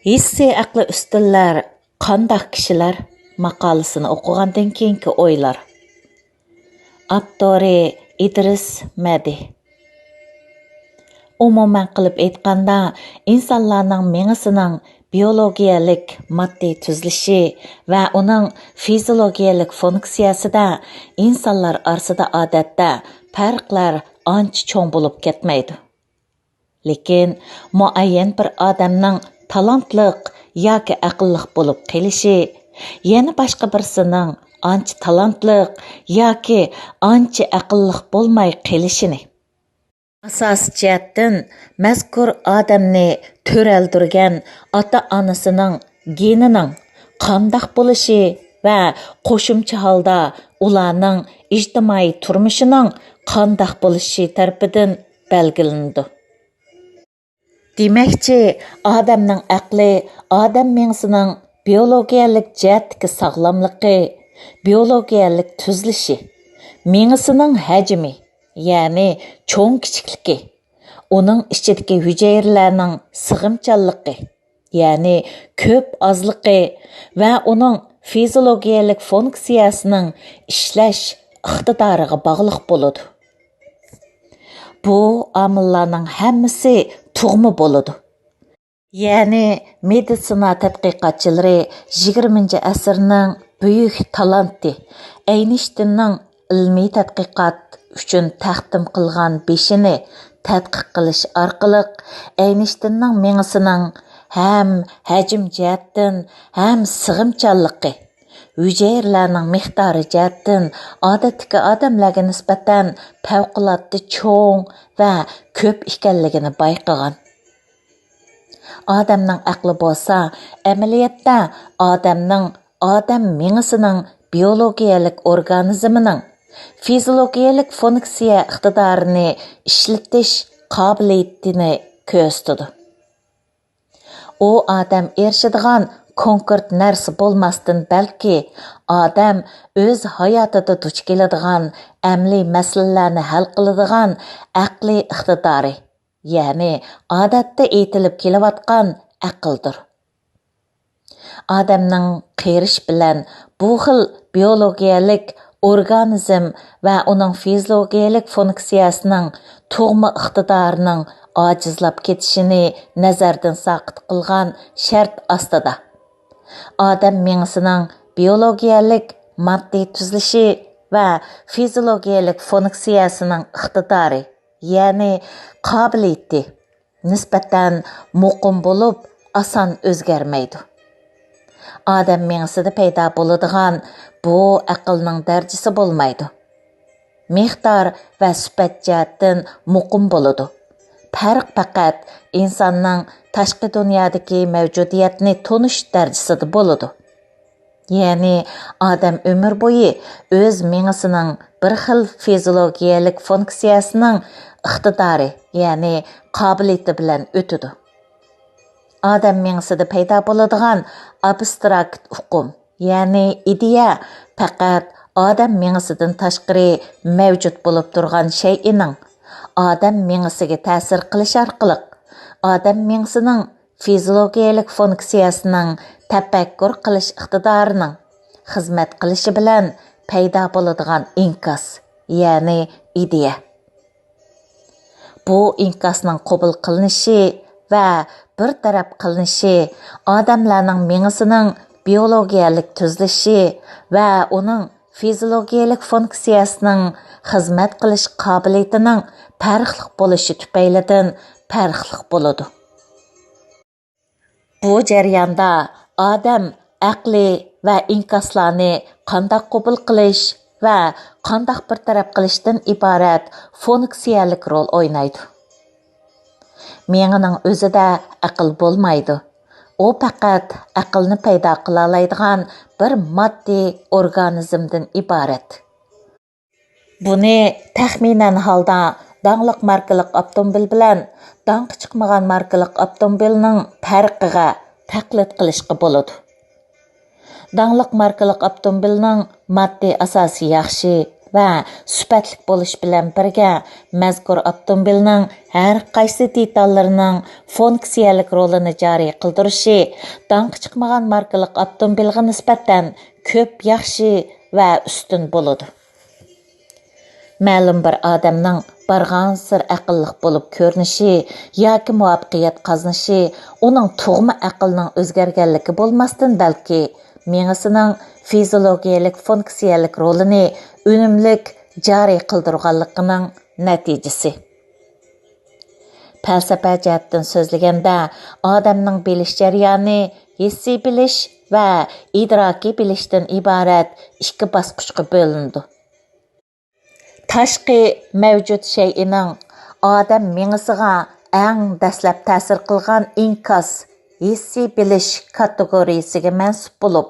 ھېسسىي ئەقلى ئۈستۈنلەر قانداق كىشلەر ماقالىسىنى ئوقۇغاندىن كېيىنكى ئويلار. ئاپتورى ئىدرىس مەھدى. ئومۇمەن قىلىپ aytqanda, insonlarning mengisining biologiyalik moddiy tuzilishi va uning fiziologiyalik funksiyasida insonlar orasida odatda farqlar ancha cho'ng bo'lib ketmaydi. Lekin muayyan bir odamning talantliq yoki aqlliq bo'lib qelishi, yana boshqa birisining ancha talantliq yoki ancha aqlliq bo'lmay qelishini asosiy jihatdan mazkur odamni to'raldirgan ota-onasining genining qandoq bo'lishi va qo'shimcha holda ularning ijtimoiy turmushining qandoq bo'lishi tarafidan belgilanadi. Demakchi, odamning aqli odam mengisining biologiyalik jihatdagi sog'lomligi, biologiyalik tuzilishi, mengisining hajmi, ya'ni cho'ng kichikligi, uning ichidagi hujayralarning sig'imchanligi, ya'ni ko'p ozligi va uning fiziologiyalik funksiyasining ishlash iqtidoriga bog'liq bo'ladi. Bu omillarning hammasi tug'ma bo'ladi. Ya'ni meditsina tadqiqotchilari 20-asrning buyuk talanti Eynshteynning ilmiy tadqiqot uchun taqdim qilgan beshini tadqiq qilish orqali Eynshteynning mengisining ham hajm jihatdan ham sig'imchanligi, hujayralarning miqdori jihatdan odatdagi odamlarga nisbatan favqulodda cho'ng va ko'p ekanligini bayqagan. Odamning aqli bo'lsa, amaliyotda odam mengisining biologiyalik organizmining fiziologiyalik funksiya iqtidorini ishlatish qobiliyatini ko'rsatadi. U odam erishadigan konkret narsa bo'lmasdan, balki odam o'z hayotida duch keladigan amaliy masalalarni hal qiladigan aqliy iqtidori, ya'ni odatda aytilib kelayotgan aqldir. Odamning qerish bilan bu xil biologiyalik organizm va uning fiziologiyalik funksiyasining tug'ma iqtidorining ojizlab ketishini nazardan soqit qilgan shart ostida odam mengisining biologiyalik moddiy tuzilishi va fiziologiyalik funksiyasining iqtidori, ya'ni qobiliyati nisbatan muqim bo'lib, oson o'zgarmaydi. Odam mengisida paydo bo'ladigan bu aqlning darajasi bo'lmaydi. Miqdor va sifat jihatdan muqim bo'ladi. Farq faqat insonning tashqi dunyodagi mavjudiyatni tonish darajasida bo'ladi. Ya'ni odam umr bo'yi o'z mengisining bir xil fiziologiyalik funksiyasining iqtidori, ya'ni qobiliyati bilan o'tadi. Odam mengisida paydo bo'ladigan abstrakt uqum, ya'ni ideya faqat odam mengisidan tashqari mavjud bo'lib turgan shay'ining odam mengisiga ta'sir qilish orqali odam mengisining fiziologiyalik funksiyasining tafakkur qilish iqtidorining xizmat qilishi bilan paydo bo'ladigan inkos, ya'ni ideya. Bu inkosning qabul qilinishi va bir taraf qilinishi odamlarning mengisining biologiyalik tuzilishi va uning fiziologiyalik funksiyasining xizmat qilish qobiliyatining farqli bo'lishi tufaylidan farqli bo'ladi. Bu jarayonda odam aqli va inkoslarni qandoq qabul qilish va qandoq bir taraf qilishdan iborat funksiyalik rol o'ynaydi. Mengining o'zida aql bo'lmaydi. U faqat aqlni paydo qila oladigan bir moddiy organizmdan iborat. Buni taxminan holda dаңлық markalik avtomobil bilan dаңqi chiqmagan markalik avtomobilning farqiga taqlid qilishga bo'ladi. Dаңлық markalik avtomobilning moddiy asosi yaxshi va sifatli bo'lish bilan birga mazkur avtomobilning har qaysi detallarining funksiyalik rolini joriy qildirishi danqi chiqmagan markalik avtomobilga nisbatan ko'p yaxshi va ustun bo'ladi. Ma'lum bir odamning bargan sir aqlliq bo'lib ko'rinishi yoki muvaffaqiyat qozonishi uning tug'ma aqlning o'zgarganligi bo'lmasdan balki miyasining fiziologiyalik funksiyalik rolini unumlik joriy qildirganligining natijasi. Falsafa jihatdan so'zlaganda odamning bilish jarayoni hissiy bilish va idrokiy bilishdan iborat ikki bosqichga bo'linadi. Tashqi mavjud shay'ining odam miyasiga eng dastlab ta'sir qilgan inkas hissiy bilish kategoriyasiga mansub bo'lib,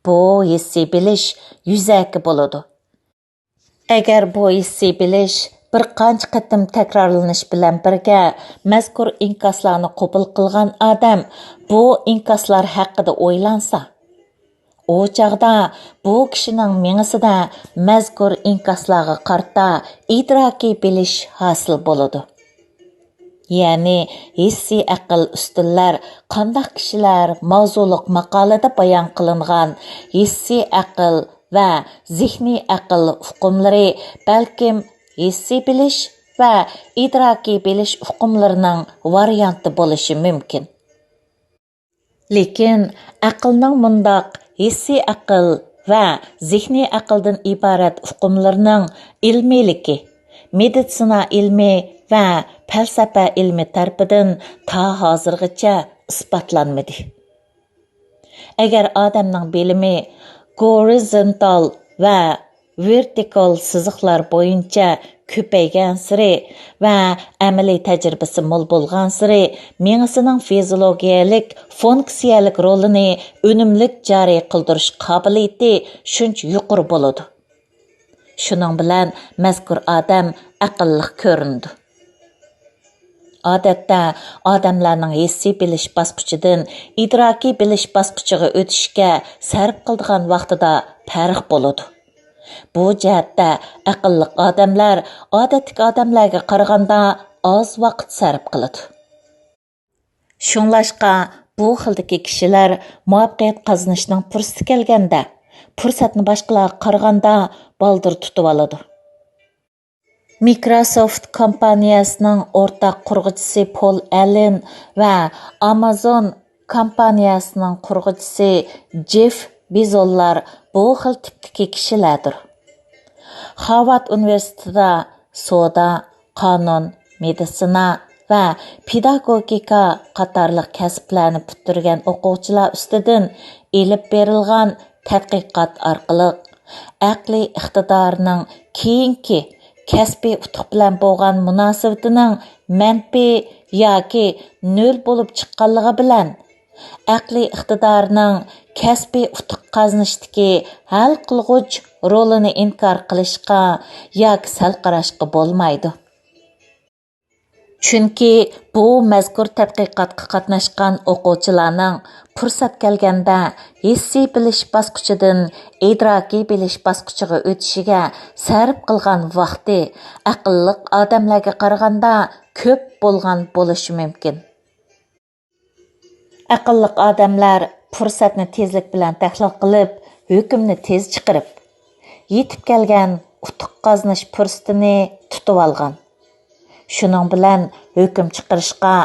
bu hissiy bilish yuzaki bo'ladi. Agar bu hissiy bilish bir qancha qatim takrorlanish bilan birga mazkur inkaslarni qabul qilgan odam bu inkaslar haqida o'ylansa, o chaqda bu kishining miyasida mazkur inkaslarga qarta idrokiy bilish hosil bo'ladi. Ya'ni hissiy aql üstünlər qandaq kişilər mavzuliq maqolada bayon qilingan hissiy aql va zihniy aql uqumlari balkim hissiy bilish va idrokiy bilish uqumlarining varianti bo'lishi mumkin. Lekin aqlning mundaq hissiy aql va zihniy aqldan iborat uqumlarining ilmiyligi, meditsina ilmi va falsafa ilmi tarafidan ta hozirgacha isbotlanmadi. Agar odamning bilimi horizontal va vertikal siziqlar bo'yicha ko'paygan siri va amaliy tajribasi mo'l bo'lgan siri miyasining fiziologiyalik funksiyalik rolini unumlik joriy qildirish qobiliyati shuncha yuqori bo'ladi. Shuning bilan mazkur odam aqlli ko'rindi. Odatda odamlarning hissiy bilish bosqichidan idrokiy bilish bosqichiga o'tishga sarf qiladigan vaqtida farq bo'ladi. Bu jihatda aqlli odamlar odatdagi odamlarga qaraganda oz vaqt sarf qiladi. Shunlashqa bu xildagi kishilar muvaffaqiyat qozonishning fursati kelganda fursatni boshqalarga qaraganda baldir tutib oladi. Microsoft kompaniyasining o'rtaq qurg'uvchisi Paul Allen va Amazon kompaniyasining qurg'uvchisi Jeff Bezoslar bu xil tipdagi kishilardir. Harvard universitetida savdo, qonun, meditsina va pedagogika qatorliq kasblarni bitirgan o'quvchilar ustidan elib berilgan tadqiqot orqali aqliy iqtidorning keyinki kasbiy utuq bilan bo'lgan munosabatining manfiy yoki nol bo'lib chiqqanligi bilan aqliy iqtidorning kasbiy utuq qozonishdagi hal qilg'uch rolini inkor qilishga yoki sal qarashga bo'lmaydi. Chunki bu mazkur tadqiqotga qatnashgan o'quvchilarning fursat kelganda hissiy bilish bosqichidan idrokiy bilish bosqichiga o'tishiga sarf qilgan vaqti aqlli odamlarga qaraganda ko'p bo'lgan bo'lishi mumkin. Aqlli odamlar fursatni tezlik bilan tahlil qilib, hukmni tez chiqarib, yetib kelgan utuq qozonish fursatini tutib olgan. Shuning bilan hukm chiqarishga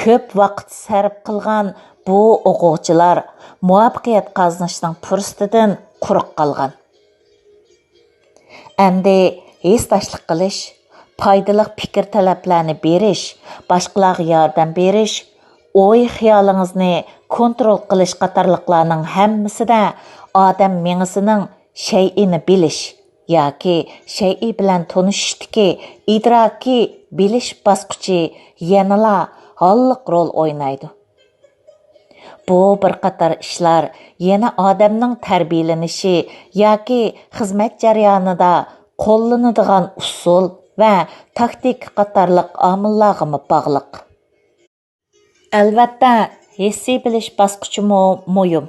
ko'p vaqt sarf qilgan bu o'quvchilar muvaffaqiyat qozonishning fursatidan quruq qolgan. Endi hesdashlik qilish, foydali fikr talablarni berish, boshqalarga yordam berish, o'y xiyolingizni kontrol qilish qatorliqlarning hammasida odam miyasining shay'ini bilish yoki shay'i bilan tanishishdagi idrokiy bilish bosqichi yanala holliq rol o'ynaydi. Bu bir qator ishlar yana odamning tarbiyalanishi yoki xizmat jarayonida qo'llanadigan usul va taktik qatorliq omillarga bog'liq. Albatta, hissiy bilish bosqichimi muhim.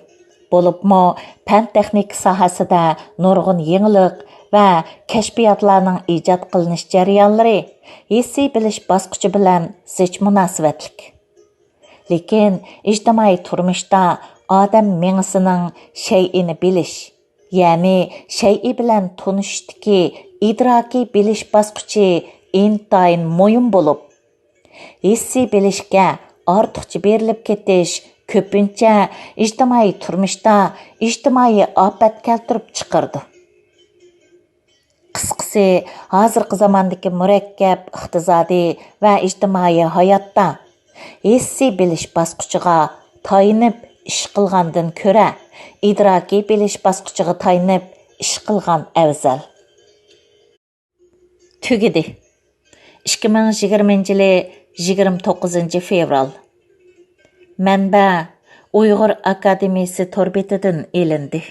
Bo'libmi, fan texnik sohasida nurg'un yangilik və kəşfiyyatlarning ijod qilinish jarayonlari hissiy bilish bosqichi bilan zich munosabatlik. Lekin ijtimoiy turmushda odam mengisining shay'ini bilish, ya'ni shay'i bilan tunishdiki idrokiy bilish bosqichi intayin mo'yin bo'lib, hissiy bilishga ortiqcha berilib ketish ko'pincha ijtimoiy turmushda ijtimoiy ofat keltirib chiqardi. Qisqasi, hozirgi zamondagi murakkab iqtisodiy va ijtimoiy hayotda hissiy bilish bosqichiga tayinib ish qilgandan ko'ra, idrokiy bilish bosqichiga tayinib ish qilgan afzal. Tugidi. 2020 yili 29 fevral. Mənbə Uyğur Akademiyası torbetidən elindi.